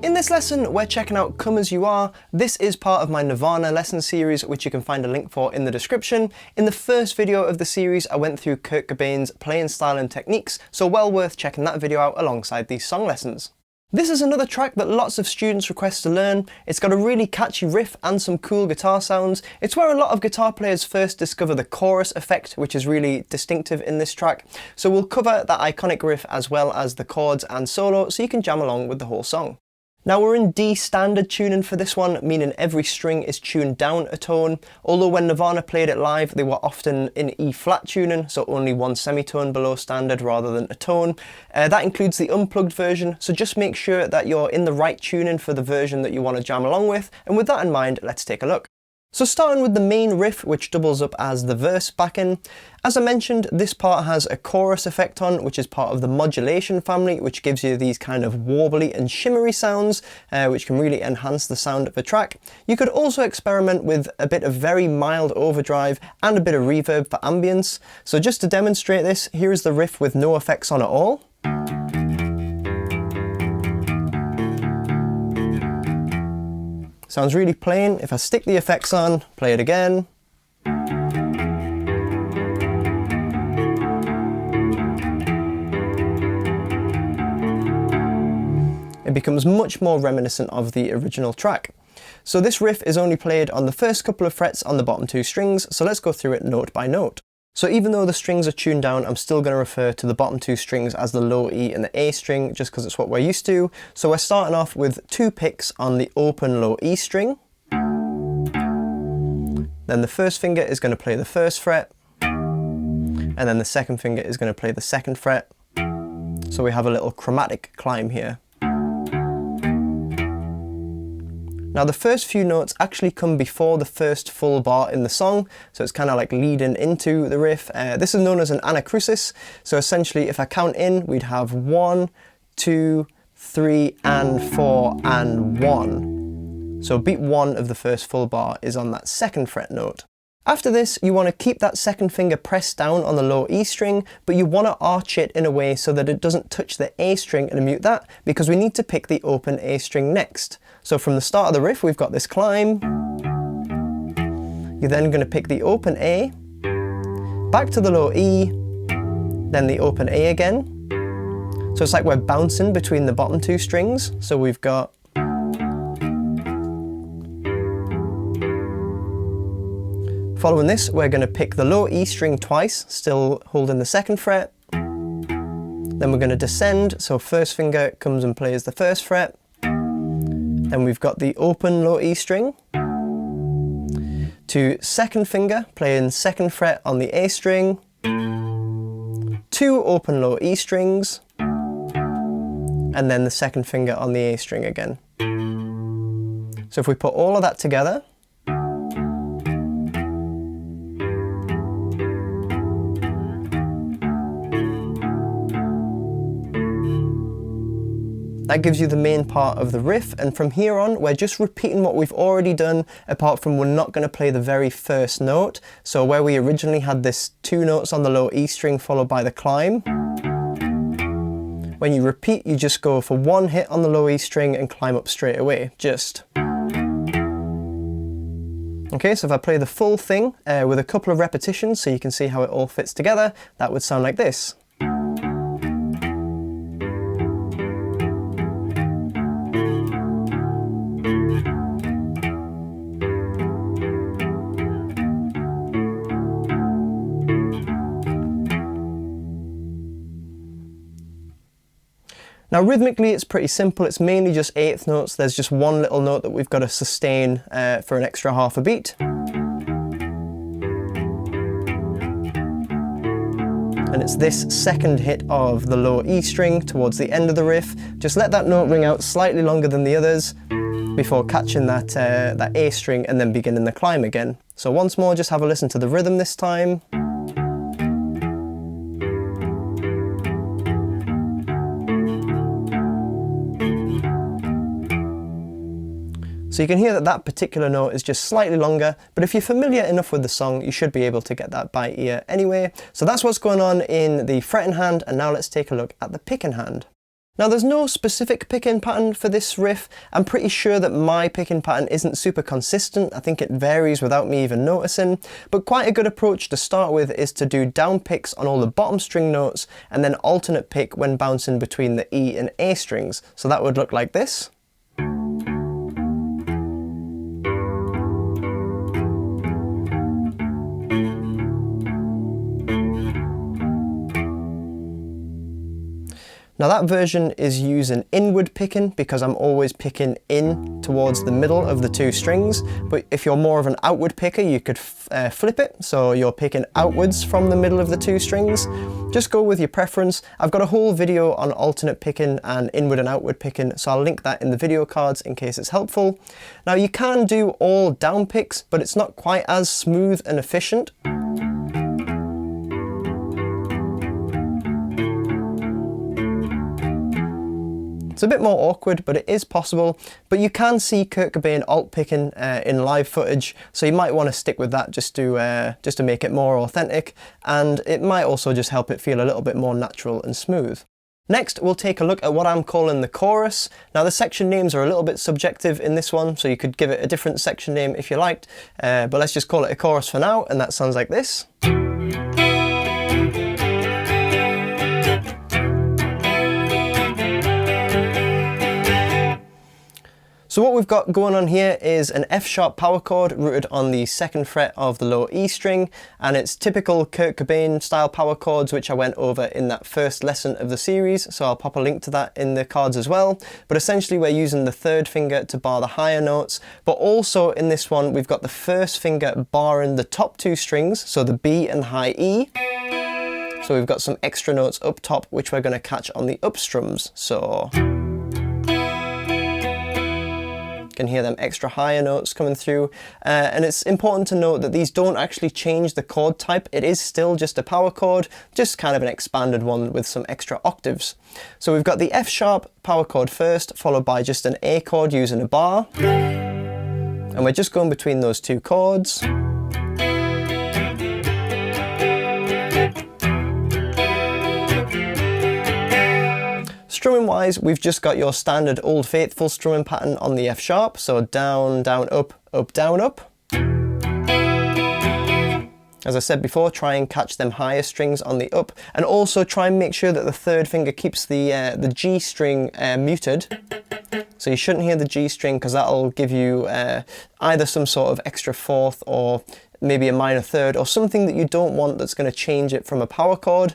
In this lesson, we're checking out Come As You Are. This is part of my Nirvana lesson series, which you can find a link for in the description. In the first video of the series, I went through Kurt Cobain's playing style and techniques, so well worth checking that video out alongside these song lessons. This is another track that lots of students request to learn. It's got a really catchy riff and some cool guitar sounds. It's where a lot of guitar players first discover the chorus effect, which is really distinctive in this track. So we'll cover that iconic riff as well as the chords and solo, so you can jam along with the whole song. Now we're in D standard tuning for this one, meaning every string is tuned down a tone, although when Nirvana played it live they were often in E flat tuning, so only one semitone below standard rather than a tone. That includes the unplugged version, so just make sure that you're in the right tuning for the version that you want to jam along with, and with that in mind, let's take a look. So starting with the main riff, which doubles up as the verse backing. As I mentioned, this part has a chorus effect on, which is part of the modulation family, which gives you these kind of warbly and shimmery sounds, which can really enhance the sound of a track. You could also experiment with a bit of very mild overdrive and a bit of reverb for ambience. So just to demonstrate this, here is the riff with no effects on at all. Sounds really plain. If I stick the effects on, play it again. It becomes much more reminiscent of the original track. So this riff is only played on the first couple of frets on the bottom two strings, so let's go through it note by note. So even though the strings are tuned down, I'm still going to refer to the bottom two strings as the low E and the A string, just because it's what we're used to. So we're starting off with two picks on the open low E string. Then the first finger is going to play the first fret. And then the second finger is going to play the second fret. So we have a little chromatic climb here. Now the first few notes actually come before the first full bar in the song, so it's kind of like leading into the riff. This is known as an anacrusis, so essentially if I count in, we'd have 1, 2, 3, and 4, and 1. So beat 1 of the first full bar is on that second fret note. After this, you want to keep that second finger pressed down on the low E string, but you want to arch it in a way so that it doesn't touch the A string and mute that, because we need to pick the open A string next. So from the start of the riff, we've got this climb. You're then going to pick the open A, back to the low E, then the open A again. So it's like we're bouncing between the bottom two strings. So we've got following this, we're going to pick the low E string twice, still holding the second fret. Then we're going to descend, so first finger comes and plays the first fret. Then we've got the open low E string. To second finger, playing second fret on the A string. 2 open low E strings. And then the second finger on the A string again. So if we put all of that together, that gives you the main part of the riff, and from here on we're just repeating what we've already done, apart from we're not going to play the very first note. So where we originally had this 2 notes on the low E string followed by the climb, when you repeat you just go for 1 hit on the low E string and climb up straight away, just. Okay, so if I play the full thing with a couple of repetitions so you can see how it all fits together, that would sound like this. Now rhythmically it's pretty simple, it's mainly just eighth notes. There's just one little note that we've got to sustain for an extra half a beat. And it's this second hit of the low E string towards the end of the riff. Just let that note ring out slightly longer than the others before catching that A string and then beginning the climb again. So once more, just have a listen to the rhythm this time. So you can hear that that particular note is just slightly longer, but if you're familiar enough with the song, you should be able to get that by ear anyway. So that's what's going on in the fretting hand, and now let's take a look at the picking hand. Now there's no specific picking pattern for this riff. I'm pretty sure that my picking pattern isn't super consistent. I think it varies without me even noticing, but quite a good approach to start with is to do down picks on all the bottom string notes and then alternate pick when bouncing between the E and A strings. So that would look like this. Now that version is using inward picking because I'm always picking in towards the middle of the two strings, but if you're more of an outward picker you could flip it, so you're picking outwards from the middle of the two strings. Just go with your preference. I've got a whole video on alternate picking and inward and outward picking, so I'll link that in the video cards in case it's helpful. Now you can do all down picks, but it's not quite as smooth and efficient. It's a bit more awkward, but it is possible. But you can see Kurt Cobain alt picking in live footage, so you might want to stick with that just to make it more authentic, and it might also just help it feel a little bit more natural and smooth. Next, we'll take a look at what I'm calling the chorus. Now the section names are a little bit subjective in this one, so you could give it a different section name if you liked, but let's just call it a chorus for now, and that sounds like this. So what we've got going on here is an F-sharp power chord rooted on the 2nd fret of the low E string, and it's typical Kurt Cobain style power chords which I went over in that first lesson of the series, so I'll pop a link to that in the cards as well. But essentially we're using the 3rd finger to bar the higher notes, but also in this one we've got the 1st finger barring the top 2 strings, so the B and high E. So we've got some extra notes up top which we're going to catch on the up strums, so can hear them extra higher notes coming through, and it's important to note that these don't actually change the chord type. It is still just a power chord, just kind of an expanded one with some extra octaves. So we've got the F sharp power chord first, followed by just an A chord using a bar, and we're just going between those two chords. Strumming wise, we've just got your standard Old Faithful strumming pattern on the F sharp, so down, down, up, up, down, up. As I said before, try and catch them higher strings on the up, and also try and make sure that the 3rd finger keeps the G string muted. So you shouldn't hear the G string because that'll give you either some sort of extra 4th or maybe a minor 3rd or something that you don't want that's going to change it from a power chord.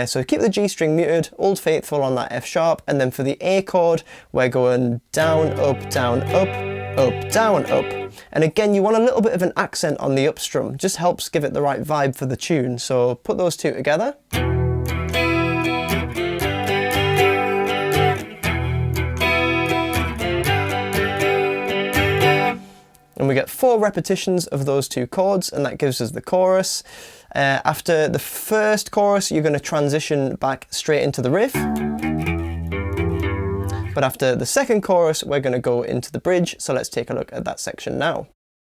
So keep the G string muted, Old Faithful on that F sharp, and then for the A chord we're going down, up, down, up, up, down, up. And again, you want a little bit of an accent on the up strum, just helps give it the right vibe for the tune. So put those two together. And we get 4 repetitions of those 2 chords, and that gives us the chorus. After the first chorus, you're going to transition back straight into the riff. But after the second chorus, we're going to go into the bridge, so let's take a look at that section now.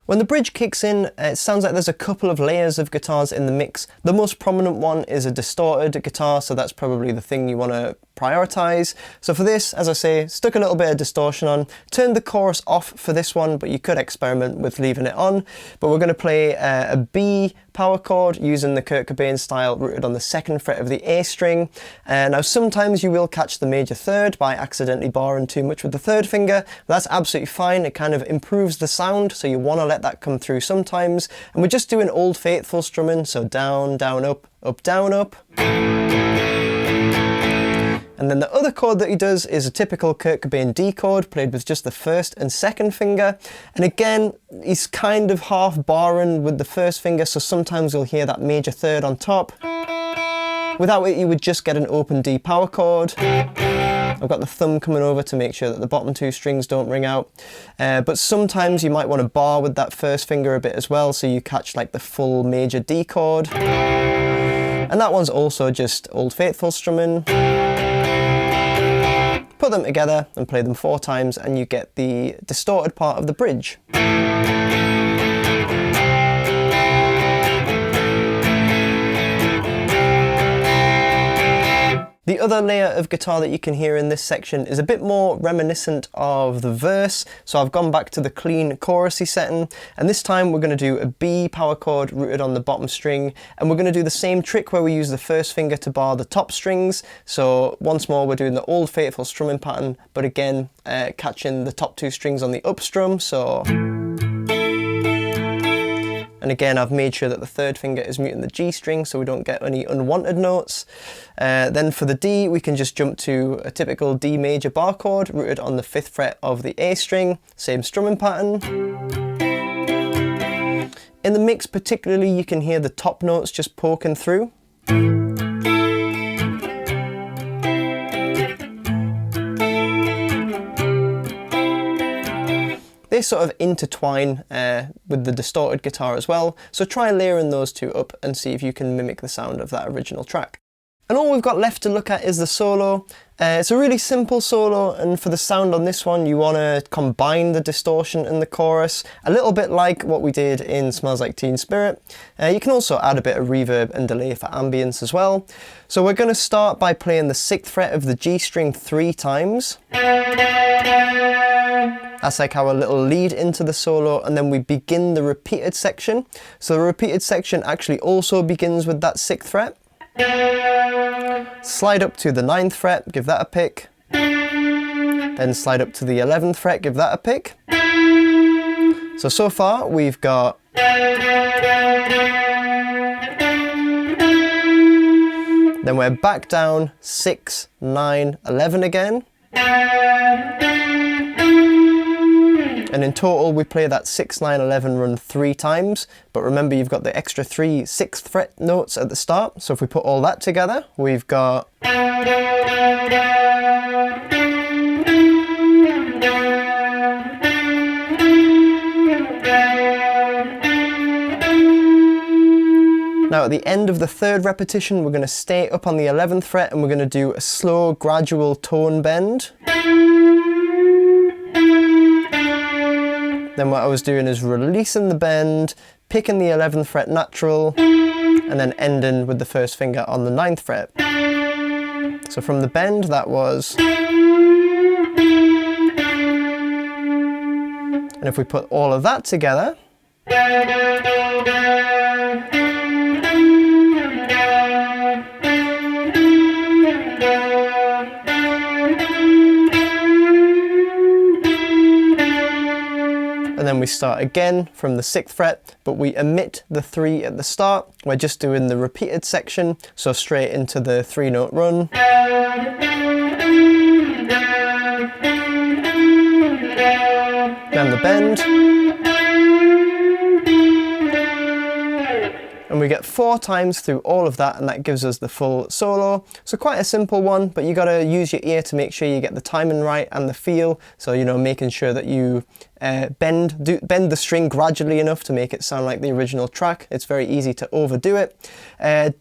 When the bridge kicks in, it sounds like there's a couple of layers of guitars in the mix. The most prominent one is a distorted guitar, so that's probably the thing you want to prioritize. So for this, as I say, stuck a little bit of distortion on, turned the chorus off for this one, but you could experiment with leaving it on. But we're going to play a B power chord using the Kurt Cobain style rooted on the 2nd fret of the A string. Now sometimes you will catch the major 3rd by accidentally barring too much with the 3rd finger, but that's absolutely fine. It kind of improves the sound, so you want to let that come through sometimes. And we're just doing Old Faithful strumming, so down, down, up, down, up. And then the other chord that he does is a typical Kurt Cobain D chord, played with just the 1st and 2nd finger. And again, he's kind of half barring with the 1st finger, so sometimes you'll hear that major 3rd on top. Without it, you would just get an open D power chord. I've got the thumb coming over to make sure that the bottom 2 strings don't ring out. But sometimes you might want to bar with that 1st finger a bit as well, so you catch like the full major D chord. And that one's also just Old Faithful strumming. Put them together and play them 4 times and you get the distorted part of the bridge. The other layer of guitar that you can hear in this section is a bit more reminiscent of the verse, so I've gone back to the clean chorusy setting, and this time we're going to do a B power chord rooted on the bottom string, and we're going to do the same trick where we use the first finger to bar the top strings. So once more we're doing the old faithful strumming pattern, but again catching the top two strings on the up strum, so... And again, I've made sure that the third finger is muting the G string so we don't get any unwanted notes. Then for the D, we can just jump to a typical D major bar chord rooted on the 5th fret of the A string, same strumming pattern. In the mix particularly, you can hear the top notes just poking through. They sort of intertwine with the distorted guitar as well, so try layering those two up and see if you can mimic the sound of that original track. And all we've got left to look at is the solo. It's a really simple solo, and for the sound on this one you want to combine the distortion and the chorus, a little bit like what we did in Smells Like Teen Spirit. You can also add a bit of reverb and delay for ambience as well. So we're going to start by playing the 6th fret of the G string 3 times. That's like our little lead into the solo, and then we begin the repeated section. So the repeated section actually also begins with that 6th fret. Slide up to the 9th fret, give that a pick. Then slide up to the 11th fret, give that a pick. So far we've got... Then we're back down 6, 9, 11 again. And in total we play that 6, 9, 11 run 3 times, but remember you've got the extra 3 6th fret notes at the start, so if we put all that together we've got... Now at the end of the 3rd repetition we're going to stay up on the 11th fret and we're going to do a slow gradual tone bend. Then what I was doing is releasing the bend, picking the 11th fret natural, and then ending with the first finger on the 9th fret. So from the bend that was... And if we put all of that together... And then we start again from the 6th fret, but we omit the 3 at the start. We're just doing the repeated section, so straight into the 3-note run. Then the bend. And we get 4 times through all of that, and that gives us the full solo. So quite a simple one, but you got to use your ear to make sure you get the timing right and the feel. So, you know, making sure that you bend the string gradually enough to make it sound like the original track. It's very easy to overdo it.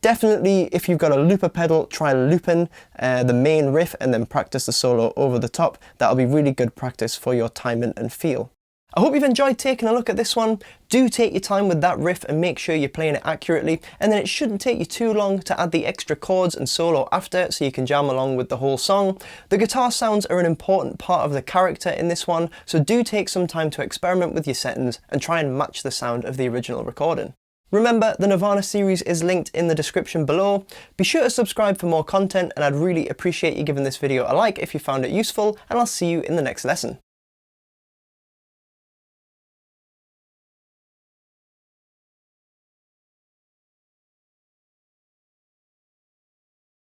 Definitely, if you've got a looper pedal, try looping the main riff and then practice the solo over the top. That'll be really good practice for your timing and feel. I hope you've enjoyed taking a look at this one. Do take your time with that riff and make sure you're playing it accurately, and then it shouldn't take you too long to add the extra chords and solo after so you can jam along with the whole song. The guitar sounds are an important part of the character in this one, so do take some time to experiment with your settings and try and match the sound of the original recording. Remember, the Nirvana series is linked in the description below. Be sure to subscribe for more content, and I'd really appreciate you giving this video a like if you found it useful, and I'll see you in the next lesson.